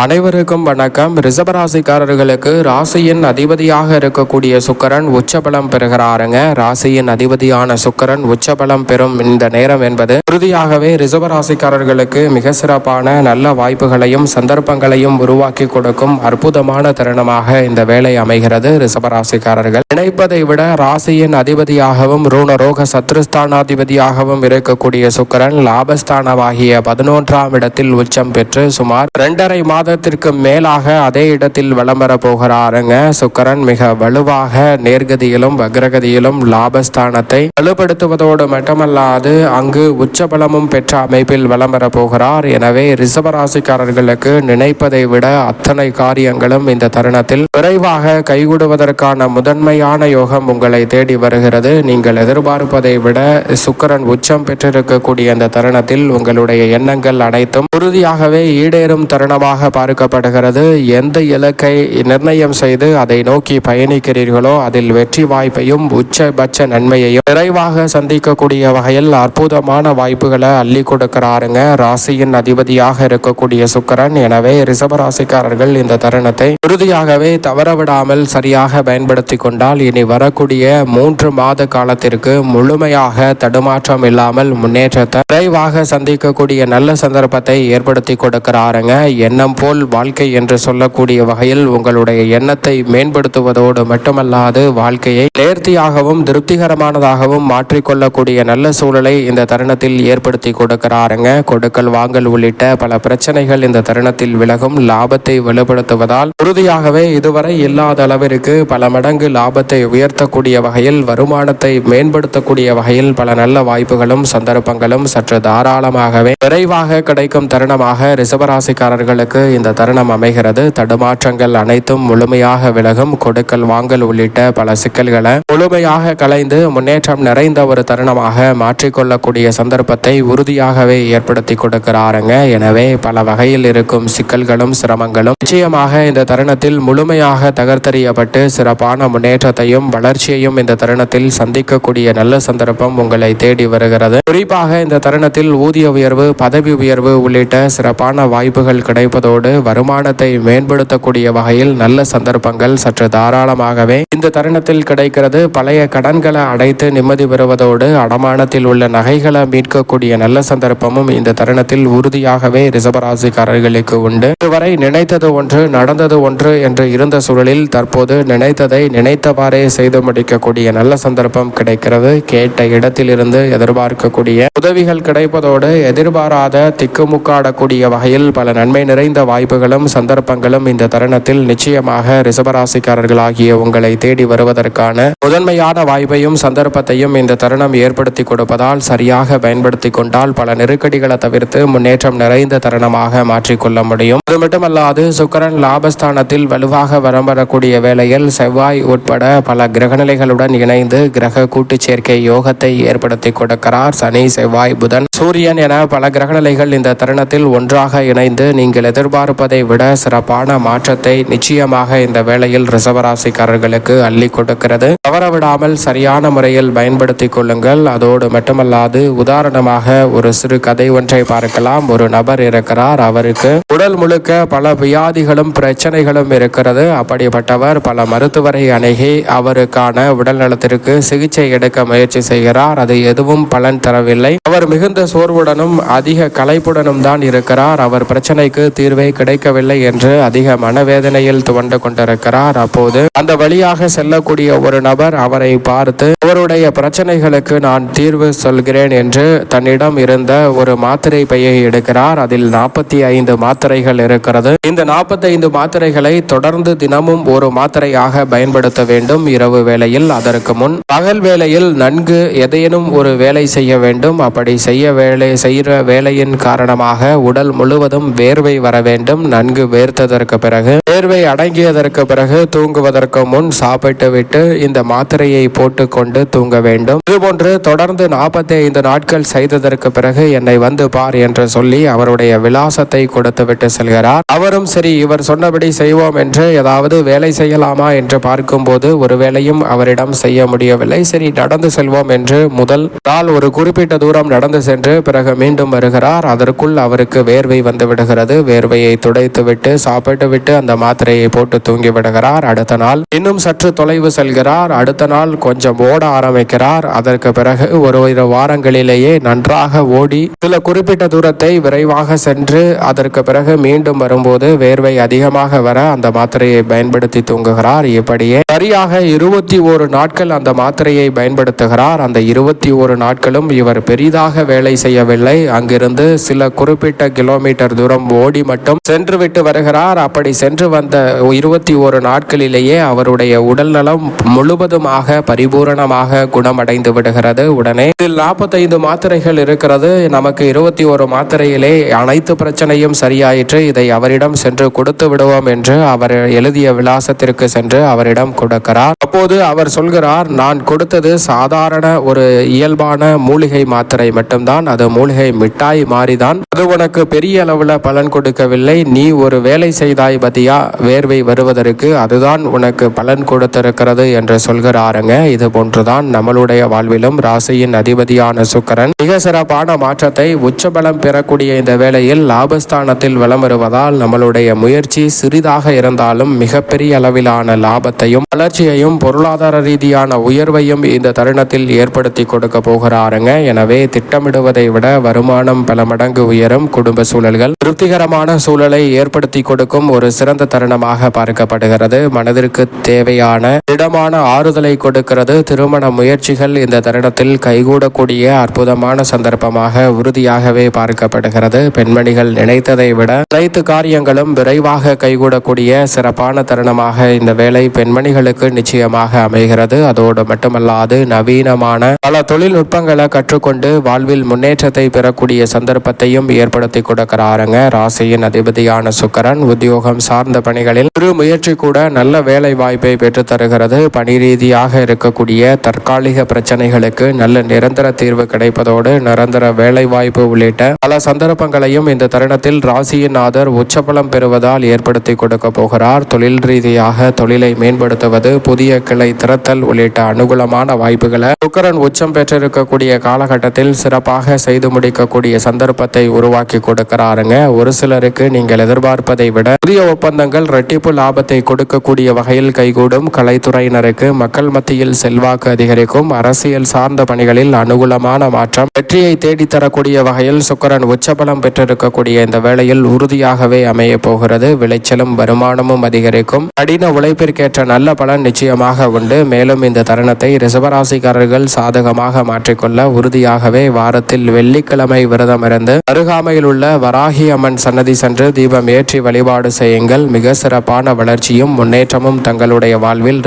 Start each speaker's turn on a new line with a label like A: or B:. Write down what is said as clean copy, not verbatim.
A: அனைவருக்கும் வணக்கம். ரிஷபராசிக்காரர்களுக்கு ராசியின் அதிபதியாக இருக்கக்கூடிய சுக்கிரன் உச்சபலம் பெறுகிறாருங்க. ராசியின் அதிபதியான சுக்கிரன் உச்சபலம் பெறும் இந்த நேரம் என்பது உறுதியாகவே ரிஷபராசிக்காரர்களுக்கு மிக சிறப்பான நல்ல வாய்ப்புகளையும் சந்தர்ப்பங்களையும் உருவாக்கி கொடுக்கும் அற்புதமான தருணமாக இந்த வேலை அமைகிறது. ரிஷபராசிக்காரர்கள் நினைப்பதை விட ராசியின் அதிபதியாகவும் ரூணரோக சத்ருஸ்தானாதிபதியாகவும் இருக்கக்கூடிய சுக்கிரன் லாபஸ்தானமாகிய 11ஆம் இடத்தில் உச்சம் பெற்று சுமார் 2.5 மாதத்திற்கு மேலாக அதே இடத்தில் வலம் வர போகிறாருங்க. சுக்கிரன் மிக வலுவாக நேர்கதியிலும் வக்ரகதியிலும் லாபஸ்தானத்தை வலுப்படுத்துவதோடு மட்டுமல்லாது அங்கு உச்சபலமும் பெற்ற அமைப்பில் வலம் வர போகிறார். எனவே ரிஷபராசிக்காரர்களுக்கு நினைப்பதை விட அத்தனை காரியங்களும் இந்த தருணத்தில் விரைவாக கைகூடுவதற்கான முதன்மையான யோகம் உங்களை தேடி வருகிறது. நீங்கள் எதிர்பார்ப்பதை விட சுக்கிரன் உச்சம் பெற்றிருக்கக்கூடிய இந்த தருணத்தில் உங்களுடைய எண்ணங்கள் அனைத்தும் உறுதியாகவே ஈடேறும் தருணமாக பார்க்கப்படுகிறது. எந்த இலக்கை நிர்ணயம் செய்து அதை நோக்கி பயணிக்கிறீர்களோ அதில் வெற்றி வாய்ப்பையும் உச்சபட்ச நன்மையையும் நிறைவாக சந்திக்கக்கூடிய வகையில் அற்புதமான வாய்ப்புகளை அள்ளி கொடுக்கிறாருங்க ராசியின் அதிபதியாக இருக்கக்கூடிய சுக்கிரன். எனவே ரிஷபராசிக்காரர்கள் இந்த தருணத்தை உறுதியாகவே தவறவிடாமல் சரியாக பயன்படுத்தி கொண்டால் இனி வரக்கூடிய 3 மாத காலத்திற்கு முழுமையாக தடுமாற்றம் இல்லாமல் முன்னேற்றத்தை விரைவாக சந்திக்கக்கூடிய நல்ல சந்தர்ப்பத்தை ஏற்படுத்தி கொடுக்கிறாருங்க. எண்ணம் போல் வாழ்க்கை என்று சொல்லக்கூடிய வகையில் உங்களுடைய எண்ணத்தை மேம்படுத்துவதோடு மட்டுமல்லாது வாழ்க்கையை நேர்த்தியாகவும் திருப்திகரமானதாகவும் மாற்றிக்கொள்ளக்கூடிய நல்ல சூழலை இந்த தருணத்தில் ஏற்படுத்தி கொடுக்கிறாருங்க. கொடுக்கல் வாங்கல் உள்ளிட்ட பல பிரச்சனைகள் இந்த தருணத்தில் விலகும். லாபத்தை வலுப்படுத்துவதால் உறுதியாகவே இதுவரை இல்லாத அளவிற்கு பல மடங்கு லாபத்தை உயர்த்தக்கூடிய வகையில் வருமானத்தை மேம்படுத்தக்கூடிய வகையில் பல நல்ல வாய்ப்புகளும் சந்தர்ப்பங்களும் சற்று தாராளமாகவே விரைவாக கிடைக்கும் தருணமாக ரிஷபராசிக்காரர்களுக்கு இந்த தருணம் அமைகிறது. தடுமாற்றங்கள் அனைத்தும் முழுமையாக விலகும். கொடுக்கல் வாங்கல் உள்ளிட்ட பல சிக்கல்களை முழுமையாக களைந்து முன்னேற்றம் நிறைந்த ஒரு தருணமாக மாற்றிக்கொள்ளக்கூடிய சந்தர்ப்பத்தை உறுதியாகவே ஏற்படுத்தி கொடுக்கிறாருங்க. எனவே பல வகையில் இருக்கும் சிக்கல்களும் சிரமங்களும் நிச்சயமாக இந்த தருணத்தில் முழுமையாக தகர்த்தெறியப்பட்டு சிறப்பான முன்னேற்றத்தையும் வளர்ச்சியையும் இந்த தருணத்தில் சந்திக்கக்கூடிய நல்ல சந்தர்ப்பம் உங்களை தேடி வருகிறது. குறிப்பாக இந்த தருணத்தில் ஊதிய உயர்வு, பதவி உயர்வு உள்ளிட்ட சிறப்பான வாய்ப்புகள் கிடைப்பதோடு வருமானத்தை மேம்படுத்தக்கூடிய வகையில் நல்ல சந்தர்ப்பங்கள் சற்று தாராளமாகவே இந்த தருணத்தில் கிடைக்கிறது. பழைய கடன்களை அடைத்து நிம்மதி பெறுவதோடு அடமானத்தில் உள்ள நகைகளை மீட்கக்கூடிய நல்ல சந்தர்ப்பமும் இந்த தருணத்தில் உறுதியாகவே ரிஷபராசிக்காரர்களுக்கு உண்டு. இதுவரை நினைத்தது ஒன்று நடந்தது ஒன்று என்று இருந்த சூழலில் தற்போது நினைத்ததை நினைத்தவாறே செய்து முடிக்கக்கூடிய நல்ல சந்தர்ப்பம் கிடைக்கிறது. கேட்ட இடத்திலிருந்து எதிர்பார்க்கக்கூடிய உதவிகள் கிடைப்பதோடு எதிர்பாராத திக்குமுக்காடக்கூடிய வகையில் பல நன்மை நிறைந்த வாய்ப்புகளும் சந்தர்ப்பங்களும் இந்த தருணத்தில் நிச்சயமாக ரிஷபராசிக்காரர்களாகிய உங்களை தேடி வருவதற்கான முதன்மையான வாய்ப்பையும் சந்தர்ப்பத்தையும் இந்த தருணம் ஏற்படுத்தி கொடுப்பதால் சரியாக பயன்படுத்தி கொண்டால் பல நெருக்கடிகளை தவிர்த்து முன்னேற்றம் நிறைந்த தருணமாக மாற்றிக்கொள்ள முடியும். அது மட்டுமல்லாது சுக்கிரன் லாபஸ்தானத்தில் வலுவாக வரம் வரக்கூடிய வேளையில் செவ்வாய் உட்பட பல கிரகநிலைகளுடன் இணைந்து கிரக கூட்டு சேர்க்கை யோகத்தை ஏற்படுத்தி கொடுக்கிறார். சனி, செவ்வாய், புதன், சூரியன் என பல கிரகநிலைகள் இந்த தருணத்தில் ஒன்றாக இணைந்து நீங்கள் எதிர்பார்ப்பதை விட சிறப்பான மாற்றத்தை நிச்சயமாக இந்த வேளையில் ரிஷபராசிக்காரர்களுக்கு அள்ளி கொடுக்கிறது. தவறவிடாமல் சரியான முறையில் பயன்படுத்திக் கொள்ளுங்கள். அதோடு மட்டுமல்லாது உதாரணமாக ஒரு சிறு கதை ஒன்றை பார்க்கலாம். ஒரு நபர் இருக்கிறார். அவருக்கு உடல் முழுக்க பல வியாதிகளும் பிரச்சனைகளும் இருக்கிறது. அப்படிப்பட்டவர் பல மருத்துவரை அணுகி அவருக்கான உடல் நலத்திற்கு சிகிச்சை எடுக்க முயற்சி செய்கிறார். அது எதுவும் பலன் தரவில்லை. அவர் மிகுந்த சோர்வுடனும் அதிக களைப்புடனும் தான் இருக்கிறார். அவர் பிரச்சனைக்கு தீர்வே கிடைக்கவில்லை என்று அதிக மனவேதனையில் துவண்டு கொண்டிருக்கிறார். அப்போது அந்த வழியாக செல்லக்கூடிய ஒரு நபர் அவரை பார்த்து அவருடைய பிரச்சனைகளுக்கு நான் தீர்வு சொல்கிறேன் என்று தன்னிடம் இருந்த ஒரு மாத்திரை பையை எடுக்கிறார். அதில் 45 மாத்திரைகள் இருக்கிறது. இந்த 45 மாத்திரைகளை தொடர்ந்து தினமும் ஒரு மாத்திரையாக பயன்படுத்த வேண்டும். இரவு வேளையில் அதற்கு முன் பகல் வேளையில் நன்கு எதையேனும் ஒரு வேலை செய்ய வேண்டும். அப்படி செய்கிற வேலையின் காரணமாக உடல் முழுவதும் வேர்வை வர வேண்டும். நன்கு வேர்த்ததற்கு பிறகு வேர்வை அடங்கியதற்கு பிறகு தூங்குவதற்கு முன் சாப்பிட்டு விட்டு இந்த மாத்திரையை போட்டுக்கொண்டு தூங்க வேண்டும். இதுபோன்று தொடர்ந்து 45 நாட்கள் செய்ததற்கு பிறகு என்னை வந்து பார் என்று சொல்லி அவருடைய விலாசத்தை கொடுத்துவிட்டு செல்கிறார். அவரும் சரி இவர் சொன்னபடி செய்வோம் என்று ஏதாவது வேலை செய்யலாமா என்று பார்க்கும்போது ஒரு வேலையும் அவரிடம் செய்ய முடியவில்லை. சரி நடந்து செல்வோம் என்று முதல் நாள் ஒரு குறிப்பிட்ட தூரம் நடந்து சென்று பிறகு மீண்டும் வருகிறார். அதற்குள் அவருக்கு வேர்வை வந்து விடுகிறது. வேர்வையை வேர்வையை துடைத்துவிட்டு சாப்பிட்டுவிட்டு அந்த மாத்திரையை போட்டு தூங்கி விடுகிறார். அடுத்த நாள் இன்னும் சற்று தொலைவு செல்கிறார். அடுத்த நாள் கொஞ்சம் ஓட ஆரம்பிக்கிறார். அதற்கு பிறகு ஒரு வாரங்களிலேயே நன்றாக ஓடி சில குறிப்பிட்ட தூரத்தை விரைவாக சென்று அதற்கு பிறகு மீண்டும் வரும்போது வேர்வை அதிகமாக வர அந்த மாத்திரையை பயன்படுத்தி தூங்குகிறார். இப்படியே சரியாக 21 நாட்கள் அந்த மாத்திரையை பயன்படுத்துகிறார். அந்த 21 நாட்களும் இவர் பெரிதாக வேலை செய்யவில்லை. அங்கிருந்து சில குறிப்பிட்ட கிலோமீட்டர் தூரம் ஓடி மட்டும் சென்று விட்டு வருகிறார். அப்படி சென்று வந்த 21 நாட்களிலேயே அவருடைய உடல் நலம் முழுவதுமாக பரிபூரணமாக குணமடைந்து விடுகிறது. உடனே இதில் 45 மாத்திரைகள் இருக்கிறது, நமக்கு 21 மாத்திரையிலே அனைத்து பிரச்சனையும் சரியாயிற்று, இதை அவரிடம் சென்று கொடுத்து விடுவோம் என்று அவர் எழுதிய விலாசத்திற்கு சென்று அவரிடம் கொடுக்கிறார். அப்போது அவர் சொல்கிறார், நான் கொடுத்தது சாதாரண ஒரு இயல்பான மூலிகை மாத்திரை மட்டும்தான், அது மூலிகை மிட்டாய் மாறிதான், அது உனக்கு பெரிய அளவுல பலன் கொடுக்கவில்லை, நீ ஒரு வேலை செய்தாய் பத்தியா வேர்வை வருவதற்கு, அதுதான் உனக்கு பலன் கொடுத்திருக்கிறது என்று சொல்கிறாருங்க. இது போன்றுதான் நம்மளுடைய வாழ்விலும் ராசியின் அதிபதியான சுக்கிரன் மிக சிறப்பான மாற்றத்தை உச்சபலம் பெறக்கூடிய இந்த வேளையில் லாபஸ்தானத்தில் வலம் வருவதால் நம்மளுடைய முயற்சி சிறிதாக இருந்தாலும் மிகப்பெரிய அளவிலான லாபத்தையும் வளர்ச்சியையும் பொருளாதார ரீதியான உயர்வையும் இந்த தருணத்தில் ஏற்படுத்தி கொடுக்க போகிறாருங்க. எனவே திட்டமிடுவதை விட வருமானம் பல மடங்கு உயரும், குடும்ப சூழல்கள் திருப்திகரமான சூழலை ஏற்படுத்தி கொடுக்கும் ஒரு சிறந்த தருணமாக பார்க்கப்படுகிறது. மனதிற்கு தேவையான திடமான ஆறுதலை கொடுக்கிறது. திருமண முயற்சிகள் இந்த தருணத்தில் கைகூடக்கூடிய அற்புதமான சந்தர்ப்பமாக உறுதியாகவே பார்க்கப்படுகிறது. பெண்மணிகள் நினைத்ததை விட அனைத்து காரியங்களும் விரைவாக கைகூடக்கூடிய சிறப்பான தருணமாக இந்த வேளை பெண்மணிகளுக்கு நிச்சயமாக அமைகிறது. அதோடு மட்டுமல்லாது நவீனமான பல தொழில்நுட்பங்களை கற்றுக்கொண்டு வாழ்வில் முன்னேற்றத்தை பெறக்கூடிய சந்தர்ப்பத்தையும் ஏற்படுத்தி கொடுக்கிறாருங்க. ராசியின் அதிபதியான சுக்கிரன் உத்தியோகம் சார்ந்த பணிகளில் ஒரு முயற்சி கூட நல்ல வேலை வாய்ப்பை பெற்று தருகிறது. பணி ரீதியாக இருக்கக்கூடிய தற்காலிக பிரச்சனைகளுக்கு நல்ல நிரந்தர தீர்வு கிடைப்பதோடு நிரந்தர வேலை வாய்ப்பு உள்ளிட்ட பல சந்தர்ப்பங்களையும் இந்த தருணத்தில் ராசியின் ஆதர் உச்சபலம் பெறுவதால் ஏற்படுத்தி கொடுக்க போகிறார். தொழில் ரீதியாக தொழிலை மேம்படுத்துவது, புதிய கிளை திறத்தல் உள்ளிட்ட அனுகூலமான வாய்ப்புகளை சுக்கிரன் உச்சம் பெற்றிருக்கக்கூடிய காலகட்டத்தில் சிறப்பாக செய்து முடிக்கக்கூடிய சந்தர்ப்பத்தை உருவாக்கி கொடுக்கிறாருங்க. ஒரு சிலருக்கு நீங்கள் எதிர்பார்ப்பதை விட புதிய ஒப்பந்தங்கள் இரட்டிப்பு லாபத்தை கொடுக்கக்கூடிய வகையில் கைகூடும். கலைத்துறையினருக்கு மக்கள் மத்தியில் செல்வாக்கு அதிகரிக்கும். அரசியல் சார்ந்த பணிகளில் அனுகூலமான மாற்றம் வெற்றியை தேடித்தரக்கூடிய வகையில் சுக்கிரன் உச்சபலம் பெற்றிருக்கக்கூடிய இந்த வேளையில் உறுதியாகவே அமைய போகிறது. விளைச்சலும் வருமானமும் அதிகரிக்கும். கடின உழைப்பிற்கேற்ற நல்ல பலன் நிச்சயமாக உண்டு. மேலும் இந்த தருணத்தை ரிஷபராசிக்காரர்கள் சாதகமாக மாற்றிக்கொள்ள உறுதியாகவே வாரத்தில் வெள்ளிக்கிழமை விரதம் இருந்து அருகாமையில் உள்ள வராகி அம்மன் சன்னதி சென்று தீபம் ஏற்றி வழிபாடு செய்யுங்கள். மிக சிறப்பான வளர்ச்சியும் முன்னேற்றமும் தங்களுடைய வாழ்வில்